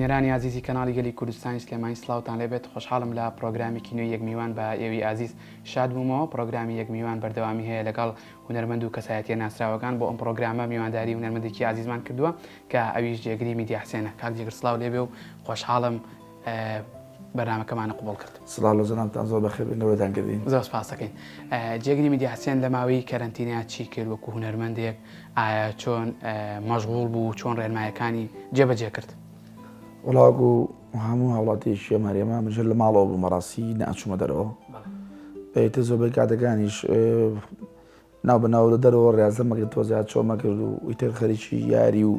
بینەرانی عزیزی کەناڵی گەلی کوردستانی سلێمانی سلااوتان لێبێت خۆشحاڵم لە پرۆگرامی کینۆی یەک میوان بە ئێوی ئازیز شاد بوومەوە. پرۆگرامی یەک میوان بەردەوامی هەیە لەگەڵ هونەرمەند و کەسایەتیە ناسراوەکان بۆ ئەم پرۆگرامە میوانداری هونەرمەندێکی عزیزمان کردووە کە ئەویش جێگری میدیا حسێنە. کاک جێگر سڵاو لێبێ و خۆشحاڵم بەرنامەکەمانە قوبڵ کرد. سڵاو لە جەنابتان زۆر بەخێر بێنەوەتان کردین. زۆر سپاس دەکەین. جێگری میدیا حسێن لە ماوەی کەرەنتینیا چی کرد وەکو هونەرمەندێک؟ ئایا چۆن مەشغوڵ بوو، چۆن ڕێنمایەکانی جێبەجێ کرد؟ وڵاگو هەموو هاوڵاتیشیە ماریەمە مژل لە ماڵەوە بوو مەڕاستی نەچوومە دەرەوە. تە زۆربەی کاتەکانیش ناو بەناو لە دەرەوە ڕێزەمەکرد تۆزیات چۆمە کرد و ئیتر خەریکی یاری و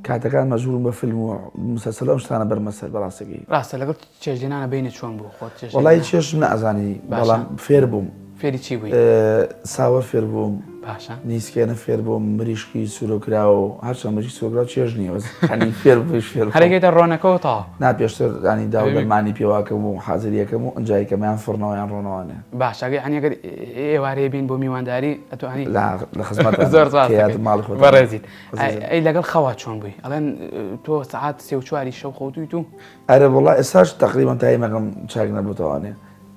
کاتەکان مەژبوورم بە فیلم و مسلسل ئەم شتانە بەرمەسەر بەڕاستەکەی. ڕاستە لەگەڵ چێژلێنانە بینە چۆن بوو خۆت؟ وەڵی چێشم نەئەزانی بەڵام فێر بووم. فێری چی بووی؟ ساوە فێر بووم، باشە نیسکێنە فێر بووم، مریشکی سوورۆکرا و هەرچەند مریشکی سوورۆکرا چێژ نییە ینی فێر بوویش فێر هەرێکێتە ڕۆنەکەەوە تا ناپێشتر ینی داو دەرمانی پێواکەم و حازریەکەم و ئەنجایکەمیان فڕنەوەیان ڕۆنەوەانێ. باشە ئەگەر ئێوارەیە بین بۆ میوانداری ئەتوانی لە خزمەت زۆر ماڵ بەڕێزیت. ئەی لەگەڵ خەوا چۆن بووی؟ ئەڵێن تۆ سەعات 3:04 شەو خەوتویت و ئەرە وڵا ئێستاش تقریبان تایمەکەم چاک نەبووتەوانێ.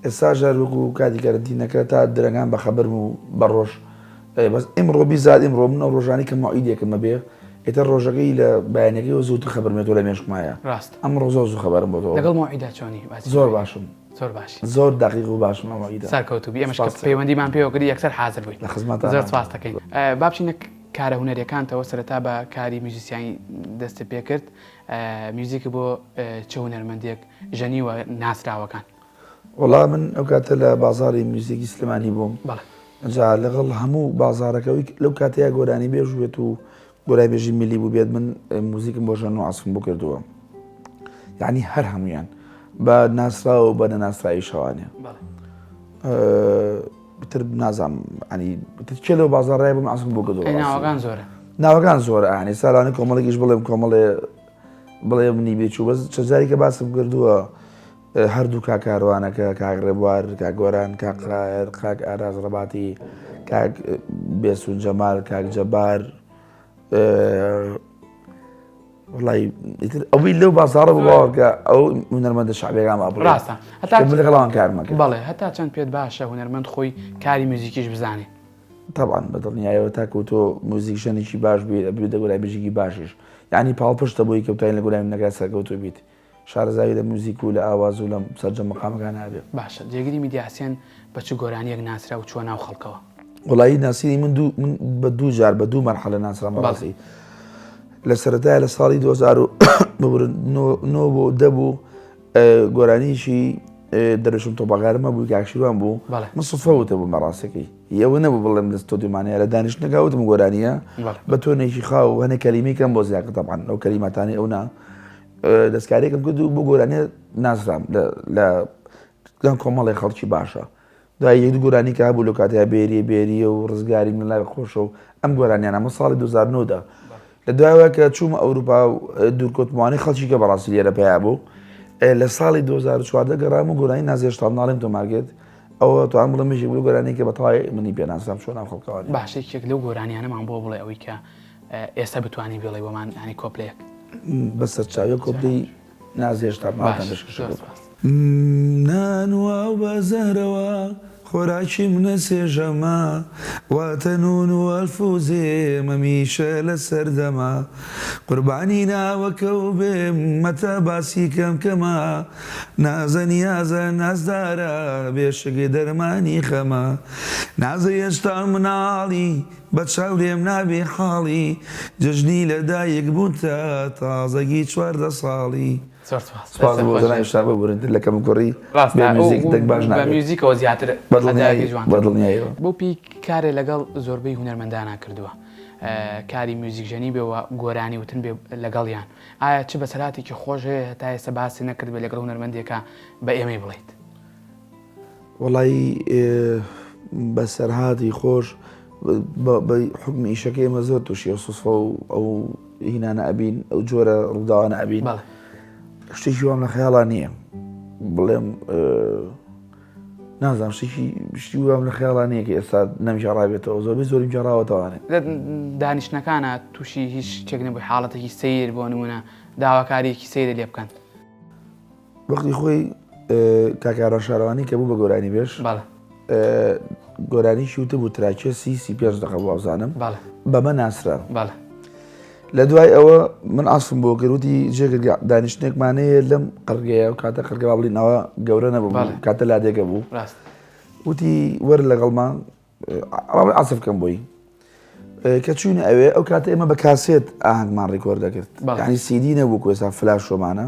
ئێستا ژار وەکو کاتی کەرەنتینەکە تا درەنگان بەخەبەرم و بەڕۆژ بەس ئیمڕۆ بیزاد ئیمڕۆ منە ڕۆژانی کە مەعیدێکمە بێ ئێتر ڕۆژەکەی لە بەیانەکەی زووتر خەبەرمێتەوە لە مێشکمایە. ڕاست ئەمڕۆ زۆر زوو خەبەرم بۆتەوە. لەگەڵ مەعیدا چۆنی؟ زۆر باشم، زۆر باش، زۆر دقیق و باشم مەعیدا. سەرکەوتوبی ئەمەش کە پەیوەندیمان پێوە کردی یەکسەر حازر بووی. لە خزمەت زۆر سپاس دەکەین. با بچینە کارە هونەریەکانتەوە سەرەتا بە کاری میوزیسیانی دەستت پێ کرد. میوزیک بۆ چه هونەرمەندێک ژەنیوە ناسراوەکان؟ وڵا من ئەو کاتە لە بازاری میوزیکی سلێمانی بووم. جا لەگەڵ هەموو بازارەکەوی لەو کاتەیە گۆرانی بێژ بێت و گۆرای بێژی میلی بوو بێت من موزیکم بۆ ژەن و عەسفم بۆ کردووە. یعنی هەر هەمویان بە ناسراوە و بە نەناسرایی شەوانێ. تر نازانم ینی کێ لەو بازاڕایە بووم عەسفم بۆ کردووە. ناوەکان زۆرە. ناوەکان زۆرە ینی ساڵانە کۆمەڵێکیش بڵێم کۆمەڵێ بڵێ منی بێچوو بەس چەجاری کە باسم کردووە هەردوو کاکاروانەکە کاک ڕێبوار، کاک گۆران، کاک قایر، کاک ئاراز ڕەباتی، کاک بێسوود جەمال، کاک جەبار، وڵی ئیتر ئەوەی لەو بازاڕە بووە کە ئەو هونەرمەندە شەعبیەکان بڵێ. ڕاستە من لەگەڵەوان کارم کرد. بەڵێ هەتا چەند پێت باشە هونەرمەند خۆی کاری میوزیکیش بزانێ؟ تەبعان بەدڵنیایەوە تاکو تۆ موزیک ژەنێکی باش بێت ئەبێ دەگۆرای بژێکی باشیش یعنی پاڵپشتە بۆی کەوتین لە گۆرای منەکە سەرکەوتوو بیت شارەزاوی لە موزیک و لە ئاواز و لە سەرجەم مەقامەکان هەبێ. باشە جێگیری میدیا حسێن بە چ گۆرانیەک ناسرا و چووە ناو خەڵکەوە؟ وڵایی ناسیری من بە دوو جار بە دوو مەرحەلە ناسرام بەڕاستی. لە سەرەتایە لە ساڵی 2009 بۆ 10 بوو گۆرانیشی دەرەشم تۆپەکارمە بووی کاکشیروان بوو. من سوفەوتە بوو بەڕاستەکەی ئەوە نەبوو بڵێم لە ستۆدیۆمانەیە لە دانیشتنەکەوتم گۆرانیە بە تۆنێکی خاو و هەنێ کەلیمەی کەم بۆ زیاکە تەبعان ئەو کەلیماتانی ئەو نا دەستکارێکم کرد و بۆ گۆرانیە ناسرام لە کۆمەڵی خەڵکی باشە. دوای یەک دوو گۆرانی کە هەبوو لە کاتەیە بێریە و ڕزگاری من لای خۆشە و ئەم گۆرانیانە ئەمە ساڵی 2009دا لە دوایەوە کە چوومە ئەوروپا و دوورکۆتمانی خەڵکی کە بەڕاستی لێرە پێیا بوو لە ساڵی 2014 گەڕام و گۆرانی نازێشتان ناڵێم تۆ مارگێت ئەوە توان بڵم مێژێک بوو گۆرانی کە بەتەواوی منی پێناسام چۆن ناو خەڵکەوانی. باشێکێک لەو گۆرانیانەمان بۆ بڵێ ئەوەی کە ئێستا بتوانی بڵێ وەمان ینی کۆپلەیەک بەسەر چاوی کۆپلی نازێشتان ماڵتان دەشکشت. نانوا و بەزارەوە خۆراکی منە سێژەمە واتە نون و ئەلفوزێ مەمیشە لە سەردەما قوربانی ناوەکە و بێم مەتە باسی کەمکەمە نازەنیازە نازدارە بێشەگەی دەرمانی خەمە نازە هێشتا مناڵی بە چاورێم نابێ حاڵی جژنی لەدایک بوونتە تازەگی 14 ساڵی. سپاس بۆ دەناویشتا ببورنتر لە کەم کوڕی بە میوزیکەوە زیاتر بەدڵنیایەوە بۆ پێی کارێ لەگەڵ زۆربەی هونەرمەندانە کردووە کاری میوزیک ژەنی بێەوە گۆرانی وتن بێ لەگەڵیان. ئایا چ بەسەراتێکی خۆش هەیە هەتا ئێستا باسی نەکرد بێ لەگەڵ هونەرمەندێکە بە ئێمەی بڵێیت؟ وەڵی بەسەرهاتی خۆش بە حکمی ئیشەکەی ئێمە زۆر تووشی سوسفە و ئەو هینانە ئەبین ئەو جۆرە ڕووداوانە ئەبین شتێکی وام لە خەیاڵان نییە بڵێم نازانم شتی وام لە خەیاڵان نییە کە ئێستا نەمجێڕابێتەوە زۆربەی زۆری جێڕاوەتەوانێ. دانیشتەکانە تووشی هیچ شتێک نەبووی حاڵەتێکی سیر بۆ نمونە داواکاریەکی سەیرە لێ بکەن. وەختی خۆی کاکارە شارەوانی کە بوو بە گۆرانی بێش گۆرانیشی وتە بوو تراکێ سی 5 دقە بۆ ئەوزانم بەمە ناسرا لە دوای ئەوە من ئاسم بۆ کردوتی جێگە دانیشتێکمانەیە لەم قەرگەیە و کاتە قەرگە بڵینەوە گەورە نەبوو کاتە لادێکە بوو وتی وەرە لەگەڵمان ئاسفکەم بۆی کە چوونە ئەوێ ئەو کاتە ئێمە بە کاسێت ئاهنگمان ڕێکۆر دەکرد یعنی سیدی نەبوو کوێستا فلاش شۆمانە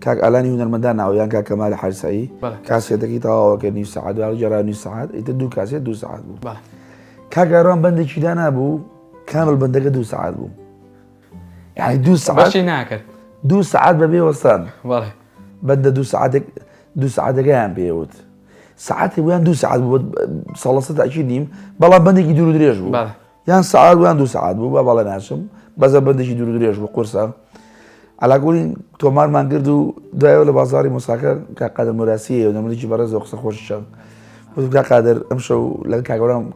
کاک ئالانی هونەرمەندان ناویان کاک کەمال حارسایی کاسێتەکەی تەواوەکە نیو سەعات جێرا نیو سەعات ئیتر دوو کاسێت 2 سەعات بوو کاگاڕان بەندێکی دا نابوو کامل بەندەکە 2 سەعات بوو یعنی 2 سەعات ناکرد 2 سەعات بەبێ وەستان بەندە 2 سەعاتەکەیان پێوت سەعاتی بویان 2 سەعات بوو سەڵەسە تاکی نیم بەڵام بەندێکی دوور و درێژ بوو یان سەعات بویان 2 سەعات بوو با بەڵێ ناچم بەزە بەندێکی دوور و درێژ بوو قورسە علاکوڵین تۆمارمان کرد و دوایەوە لە بازاری مۆساکە کاقادر مۆراسیە و نەمەڵێکی بەڕێز و قسە خۆشیشە کاقادر ئەم شەو لە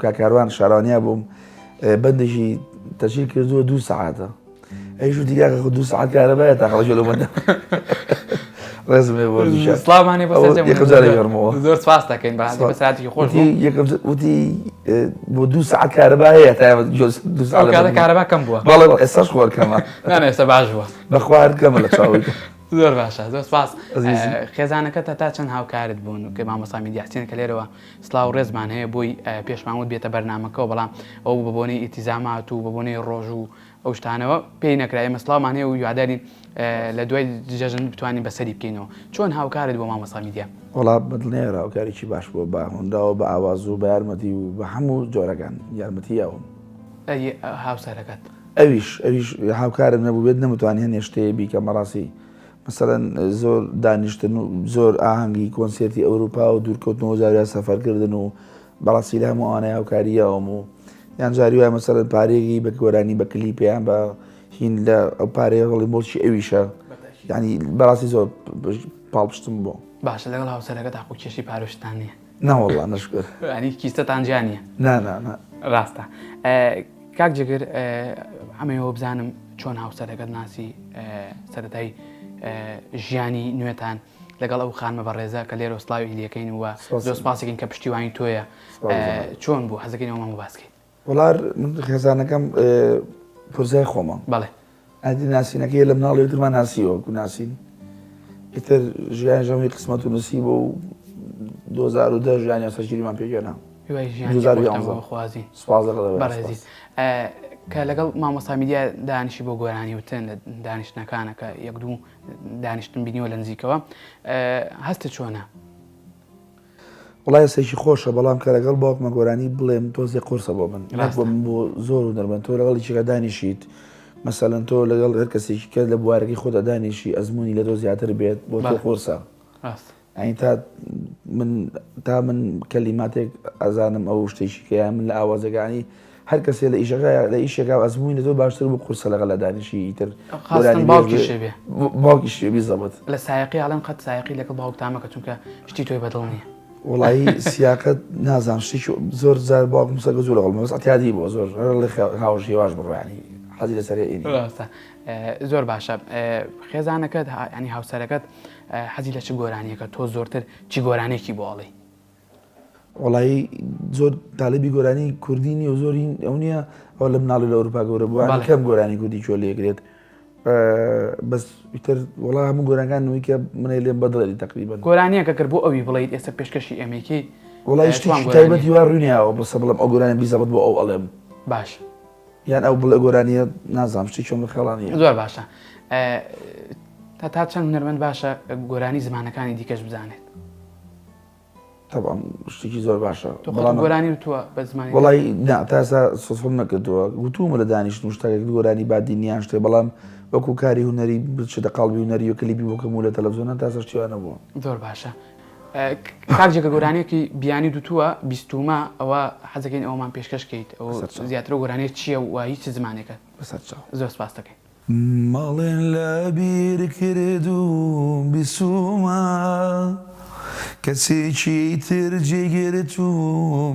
کاکاروان شارانیا بووم بەندێکی تەشکیل کردووە 2 سەعاتە ئەیش و دیگە 2 سەعات کارەبایە تا خەڵکی لە بەندە ڕێزمێ وەرزشە سڵامانی بەسەرمەوە زۆر سپاس دەکەین بەساتی خۆش وتی بۆ 2 سەعات کارەبایە تا 2 سەعات کارەبا کەم بووە بەڵێ ئێستاش خۆر کەمە ئێستا باش بووە بەخوارد کەمە لە چاوی زۆر باشە زۆر سپاس خێزانەکەتە تا چەند هاوکارت بوون و کە مامۆستا میدیاسین کە لێرەوە سڵاو ڕێزمان هەیە بۆی پێشمانوت بێتە بەرنامەکەەوە بەڵام ئەو بەبوونی ئیتیزامات و بەبوونی ڕۆژ و ئەو شتانەوە پێی نەکرای ئێمە سڵاومان هەیە و یوادارین لە دوای جەژن بتوانین بەسەری بکەینەوە چۆن هاوکارت بۆ مامۆستا میدیا وڵا بەدڵنێرە هاوکارێکی باش بۆ بە هەنداوە بە ئاواز و بە یارمەتی و بە هەموو جۆرەکان یارمەتیاوم هاوسەرەکەت ئەویش هاوکارم نەبوو بێت نەمتوانانی هەنێ شتەیە بیکە مەڕاستی مەسەڵەن زۆر دانیشتن و زۆر ئاهەنگی کۆنسێرتی ئەوروپا و دوورکەوتنەوە جاریان سەفەرکردن و بەڕاستی لە هەموو ئەوانەی هاوکاریەوەم و یان جاری وایە مەسەڵەن پارێکی بە گۆرانی بە کلیپیان بە هین لە ئەو پارەیە هەڵی مۆڵکی ئەویشە یعنی بەڕاستی زۆر پاڵپشتم بۆ باشە لەگەڵ هاوسەرەکە تاقو کێشی پارۆشتان نییە نەوەڵڵا نەشکر ینی کیستەتان جیانیە ڕاستە کاک جگەر ئەمەوە بزانم چۆن هاوسەرەکەت ناسی سەرەتای ژیانی نوێتان لەگەڵ ئەو خانمە بەڕێزە کە لێرە سڵاوی هیلەکەین وە زۆر سپاسێکین کە پشتیوانی تۆیە چۆن بوو حەزەکەینەوە مەمە باسکەین وڵار من خێزانەکەم پرزای خۆمە بەڵێ ئەدی ناسینەکەی لە مناڵی وترمان ناسیوە کو ناسین ئیتر ژیان ژەمی قسمەت و نووسی بۆ و 2010 ژیانی سەرگیریمان پێگەنا خوازی بەڕێزی کە لەگەڵ مامۆستا میدیا دانیشی بۆ گۆرانی وتن لە دانیشتەکانە کە یەک دوو دانیشتن بینیوە لە نزیکەوە هەستە چۆنە؟ وڵای سێکی خۆشە بەڵام کە لەگەڵ باوکمە گۆرانی بڵێم تۆزی قورسە بۆ من بۆ زۆر و دەربەن تۆ لەگەڵ یەکێکە دانیشیت مەسەڵەن تۆ لەگەڵ هەر کەسێکی کرد لە بوارەکەی خۆدا دانیشی ئەزمموی لە تۆ زیاتر بێت بۆ تۆ قورسە ئەین تا من کەلیماتێک ئەزانم ئەو شتێکی کە من لە ئاوازەکانی هەر کەسێ لە ئیشێکا ئەزمموی لە تۆ باشتر بۆ قورسە لەگەڵ لە دانیشی ئیتر باوکی شێبی زەبەت لە سایقی ئاڵم قەت سایقی لەگەڵ باوک تامەکە چونکە شتی تۆی بەدڵ نییە وڵایی سیاقەت نازانم شتێکی زۆر زار باوکم سەگە زۆر لەگەڵ بەس ئەتیادی بۆ زۆر لە هاوژ هێواش بڕوانی حەزی لەسەر ئینی زۆر باشە خێزانەکەت ینی هاوسەرەکەت حەزی لە چ گۆرانیەکە تۆ زۆرتر چی گۆرانێکی بۆ ئەڵێ وڵایی زۆر تاالبی گۆرانی کوردینی و زۆرین ئەو نییە ئەو لە مناڵی لە ئەوروپا گەورە بووە کەم گۆرانی کوردی چۆ لێگرێت بەس ئیتر وڵا هەموو گۆرانەکانەوەی کە منە لێم بەدڵی تقریبا گۆرانیەکە کرد بۆ ئەوی بڵیت ئێستا پێشکەشی ئەمریکی وڵای شتێکی تایبەتی وا ڕوونیاوە بەسە بڵم ئەو گۆرانی بیزەبەت بۆ ئەو ئەڵێم باش یان ئەو بڵێ گۆرانیە نازانم شتی چۆن خێڵانیە زۆر باشە تا چەند هونەرمەند باشە گۆرانی زمانەکانی دیکەش بزانێت طبعا شتێکی زۆر باشە گۆرانی وتووە بە زمانی وڵی تاسا سۆسم نەکردووە گوتومە لە دانیشتن شتێک گۆرانی بادینیان شتێ بەڵام وەکو کاری هوەری بچێتە قاڵبی هوەری و کلیپی بۆکەم و لە تەلەڤیزۆنە تاسە شتیوانە بووە زۆر باشە کاکجێکە گۆرانێکی بیانی دوتووە بیستومە ئەوە حەزەکەین ئەومان پێشکەشکەیت ئەو زیاترە گۆرانێت چییە و هیچ زمانێکە زۆر سپاس دەکەین ماڵێن لە بیر کردو بیسومە کەسێکی تر جێگرت و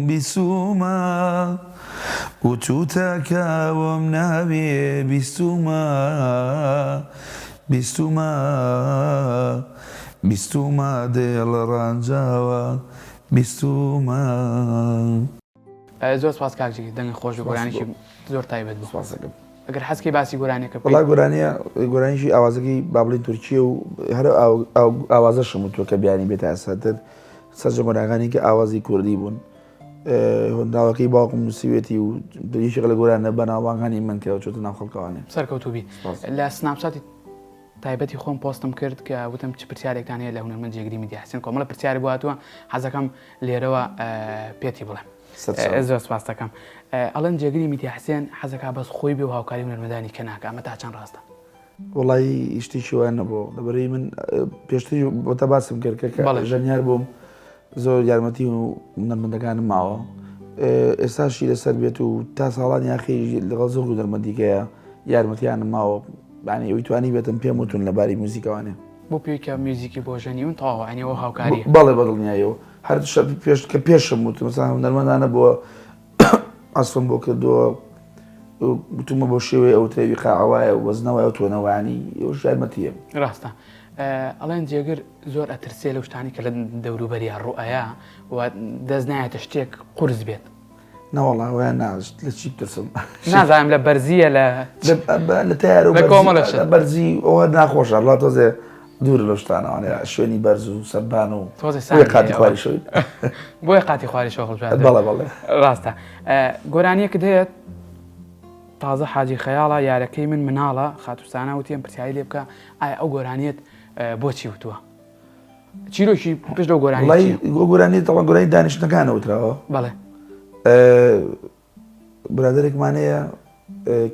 بیسومە و تو تاکاوم نابێ بیستومە بیستومە دێڵ ڕانجاوە بیستومە. زۆر سپاس کاکجی دەنگە خۆش گۆرانیی زۆر تایبەت بوو. سپاسەکەم. ئەگەر حەزکەی باسی گۆرانیەکە وڵای گۆرانیشی ئاوازەکەی با بڵین تورکیە و هەر ئاوازەشم وتووە کە بیانی بێتە ئەساتر سەرجە گۆرانەکانی کە ئاوازی کوردی بوون. هۆنداوەکەی باوکم نووسیوێتی و یەکێک لە گۆرانە بەناوبانگانی من کە چۆتە ناو خەڵکەوانێ. سەرکەوتوبی لە سناپچاتی تایبەتی خۆم پۆستم کرد کە وتم چ پرسیارێکتان هەیە لە هونەرمەند جێگری میدیا حسین کۆمەڵە پرسیاری بۆ هاتووە حەزەکەم لێرەوە پێتی بڵێم. زۆر سپاس دەکەم. ئەڵەن جێگری میدیا حسین حەزەکە بەس خۆی بێ و هاوکاری هونەرمەندانی کە ناکە ئەمە تا چەند ڕاستە؟ وڵی شتێکی وان نەبوو لەبەرەی من پێشتری بۆتە باسم کرد کە ژەنیار بووم زۆر یارمەتی و هونەرمەندەکانم ماوە. ئێستاشی لەسەر بێت و تا ساڵان یاخی لەگەڵ زۆر هونەرمەندیکەیە یارمەتیانم ماوە بانی ئەوی توانی بێتم پێم وتون لەباری موزیکەوانێ. بۆ پێویکە میوزیکی بۆ ژەنیون تەواو ئەنیەوە هاوکاری بەڵێ بەدڵنیایەوە هەر کە پێشم وت مەسەڵەن هونەرمەندانە بووە ئەسفم بۆ کردووە وتومە بۆ شێوەیە ئەو تێوی قاعەوایە وەزنەوەی ئەو تۆنەوانی ئەوش یارمەتیە. ڕاستە. ئەڵێن جێگر زۆر ئەترسێ لەو شتانی کە لە دەوروبەری ڕوئەیە و دەست نایەتە شتێک قورس بێت. نەوەڵا ویان ناژت لە چی بترسم نازانم لە بەرزیە لە تیار و کۆمەڵەش بەرزی ئەوە ناخۆشە ڵا تۆزێ دوور لە شتانەوانێ شوێنی بەرز و سەربان و قاتی خواری شوی بۆیە قاتی خواری شۆخڵ بەڵێ بەڵێ ڕاستە. گۆرانیەکە دێت تازە حاجی خەیاڵە یارەکەی من مناڵە خاتوسانە وتیم پرسیایی لێ بکە ئایا ئەو گۆرانیت بۆچی وتووە؟ چیرۆکی پێش لەو گۆرانی گۆرانی تەڵەن گۆرانی دانیشتەکانە وتراوە. بەڵێ برادێکمانەیە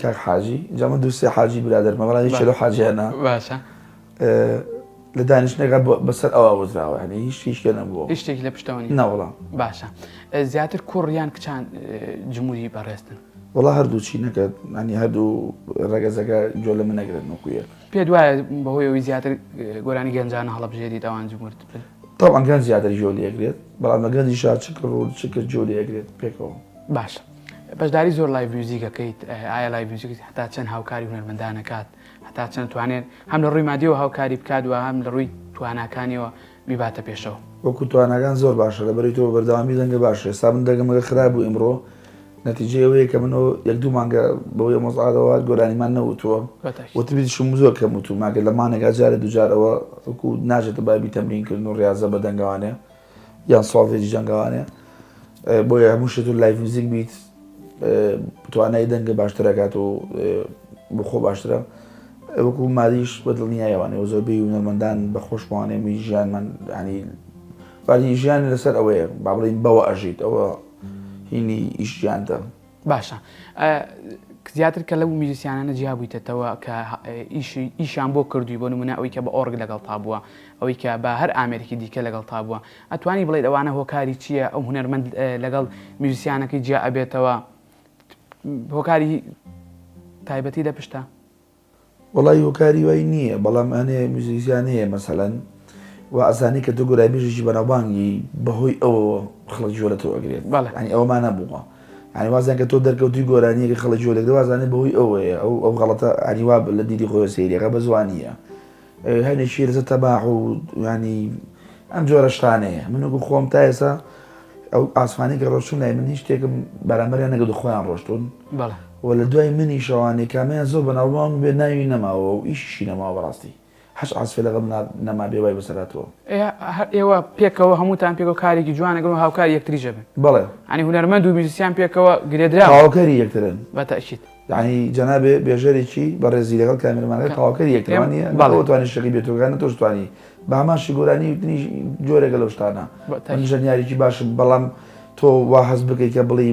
کاک حاجی جامە دووسێ حاجی برادەرمە بەڵام هیچ لەو حاجیانە باشە لە دانیشتێکە بەسەر ئەوە وەزراوە هەنێ هیچ شتێکە نەبووە هیچ شتێکی لە پشتەوە نیە. نەوەڵام باشە. زیاتر کوڕ یان کچان جمهوری بەڕێستن؟ وڵا هەردوو چی نەکرد ینی هەردوو ڕێگەزەکە جۆ لە من نەگرن وەکویە. پێ دوایە بەهۆی ئەوی زیاتر گۆرانی گەنجانە هەڵەبژێریت ئەوان جمهورت بێت؟ طبعاً گەنج زیاتر جۆ لێگرێت بەڵام لە گەنجی شار چ کرد جۆ لێگرێت پێکەوە. باشە. بەشداری زۆر لایڤ میوزیکەکەیت ئایا لایڤ میوزیک هەتا چەند هاوکاری هونەرمەندانەکات هەتا چەند توانێت هەم لە ڕووی مادیەوە هاوکاری بکات و هەم لە ڕووی تواناکانیەوە بیباتە پێشەوە؟ وەکو تواناکان زۆر باشە لەبەری تۆ بەردەوامی دەنگە باشە ئێستا من دەگەمەگە خراپ بوو ئیمڕۆ نەتیجەی ئەوەیە کە منەوە یەک دوو مانگە بەوەی مۆزعادەوە گۆرانیمان نەوتووە وتبیی شم زۆر کەم وتو ماگە لە مانێکا جارە دووجارەوە وەکو ناژێتە بابی تەمرینکردن و ڕاضە بە دەنگەوانێ یان ساڵێکی جەنگەوانێ بۆیە هەموو شت و لایڤ میوزیک بیت توانای دەنگە باشترەکات و بخۆ باشترە وەکو مادیش بەدڵنیایەوانەوە زۆربەی هونەرمەندان بە خۆشمانێمی ژیانمان ینی ولی ژیان لەسەر ئەوەیە با بڵین بەوە ئەژیت ئەوە هینی ئیشیانتە. باشە. زیاتر کە لەو میوزیسیانانە جیا بوویتەوە کە ئیشیان بۆ کردووی بۆ نمونە ئەوەی کە بە ئۆرگ لەگەڵ تا بووە ئەوەی کە بە هەر ئامێرێکی دیکە لەگەڵ تا بووە ئەتوانی بڵێت ئەوانە هۆکاری چییە ئەو هونەرمەند لەگەڵ میوزیسیانەکەی جیا ئەبێتەوە هۆکاری تایبەتی لە پشتە؟ وڵی هۆکاری وای نییە بەڵام ئەنێ میوزیسیانەیە مەسەلەن و ئەزانی کە تۆ گۆرایبێژێکی بەناوبانگی بەهۆی ئەوەوە خەڵک جۆ لە تۆ ئەگرێت ینی ئەوەمان نەبووە ینی وازان کە تۆ دەرکەوتی گۆرانیەکە خەڵک جۆ لەگرێت وازانێت بەهۆی ئەوەیە ئەو غەڵەتە ئەنیوا لە دیری خۆی سەیرەکە بە زوانیە هەنێکی لەسەر تەباح و ینی ئەم جۆرە شتانەیە من وەکو خۆم تا ئێستا ئەو ئاسمانی کە ڕۆشتون لای من هیچ شتێکم بەرامبەریان نەگەت و خۆیان ڕۆشتون و لە دوای منی شەوانی کامیان زۆر بەناوبانگ بێ ناوی نەماوە و ئیشیشی نەماوە بەڕاستی هەش ئاسفێ لەگەڵ نەما بێ وای بەسەراتەوە ئێوە پێکەوە هەمووتان پێکەوە کارێکی جوانەگەن و هاوکاری یەکتری ژەبن. بەڵێ ئەنی هونەرمەند و میوزیسیان پێکەوە گرێدرا هاوکاری یەکترن بەتەئکید یعنی جەنابێ بێژەرێکی بەڕێزی لەگەڵ کامێرەمانەکە تاواکەری یەکترانیە بەڵێ شەقی بێتۆگانە تۆش توانی بە هەماشی گۆرانی وتنی جۆرێکە لەو شتانە من ژەنیاریی باشم بەڵام تۆ وا حەز بکەیت کە بڵێ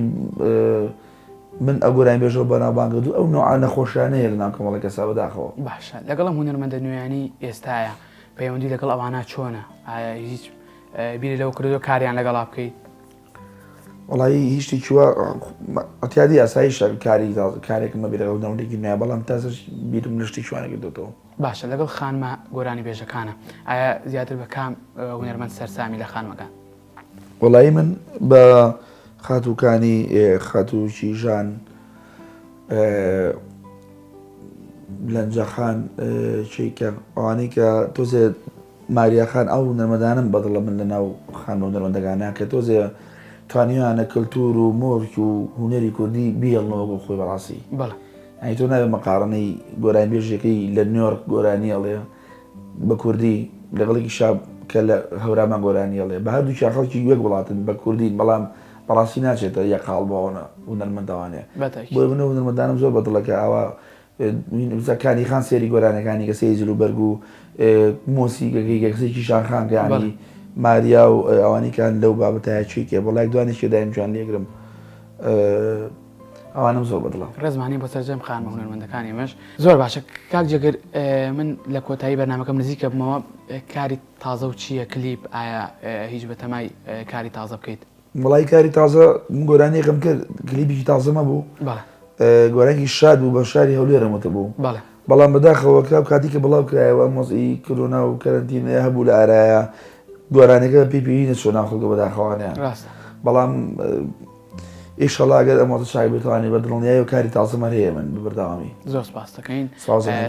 من ئەگۆرانی بێژەوە بەناوبانگە دوو ئەو نوعا نەخۆشیانەیە لە ناو کۆمەڵە کەسا بەداخەوە. باشە لەگەڵم هونەرمەندە نوێیانی ئێستاە پەیوەندی لەگەڵ ئەوانە چۆنە؟ ئایا هیچ بیری لەو کردو کاریان لەگەڵا بکەیت؟ وڵی هیچ شتێکیوە ئەتیادی ئاسایی کارێکمە بیرەوە ناونێکی نوێ بەڵام تازش بیرم لە شتی شوانە کردوتەوە. باشە لەگەڵ خانمە گۆرانی بێژەکانە ئایا زیاتر بە کام هونەرمەند سەرسامی لە خانمەکان؟ وڵی من بە خاتووکانی خاتووکی ژان لەنجەخان چیکە ئەوانەی کە تۆزێ ماریاخان ئەو نەمەدانم بەدڵە من لە ناو خان و نەرمەندەکانە کە تۆزێ توانیوانە کللتور و مۆرک و هوەری کوردی بیڵنەوە بۆ خۆی بەڕاستی ئەی تۆ ناوێت مەقارنەی گۆرانی بێژێکەی لە نیویۆرک گۆرانی ئەڵێ بە کوردی لەگەڵێکی شاب کە لە هەورامان گۆرانی ئەڵێ بە هەردوو خەڵکی یەک وڵاتن بە کوردی بەڵام بەڕاستی ناچێتە یەک قاڵ بۆەوە هونەرمەندەوانێ بۆ منە هونەرمەندانم زۆر بەدڵەکە ئەوە کانی خان سێری گۆرانەکانی کە سێزیل و بەرگ و مۆسیگەکەی کەسێکی شانخانکەیانی ماریا و ئەوانیکان لەو بابەتایە چیکێ بەڵای دوانێکی دایم جوان لێگرم ئەوانم زۆر بەدڵە ڕێزمانی بۆ سەرجەم خانمە هونەرمەندەکانی مەش زۆر باشە کاک جەگەر من لە کۆتایی بەرنامەکەم نزیکە بمەوە کاری تازە و چییە کلیپ ئایا هیچ بەتەمای کاری تازە بکەیت وڵی کاری تازە گۆرانیەکەم کرد کلیپێکی تازەمە بوو گۆرانێکی شاد بوو بە شاری هەولێرەمەتە بوو بەڵام بەداخەوە کراو کاتی کە بڵاو کرایەوە مۆزی کۆرۆنا و کەرەنتینە هەبوو لە ئارایە گۆرانەکە پێی نەچۆ ناخۆگە بەداخەوانیان بەڵام ئیشەڵاگەر ئەمەتە شای بتوانانی بە دڵنیایی و کاری تازەمە هەیە من ببرداوامی زۆر سپاس دەکەین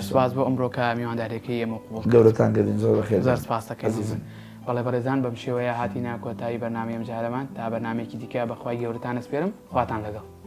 سپاس بۆ ئەمڕۆکە میواندارێکی ئێمە قوبڵ گەورەتان کردین زۆر بەخێر زۆر سپاس دەکەین بەڵێ بەڕێزان بەم شێوەیە هاتینە کۆتایی بەرنامەی ئەم جارەمان تا بەرنامێکی دیکە بەخوای گەورەتان ئەسپێرم خواتان لەگەڵ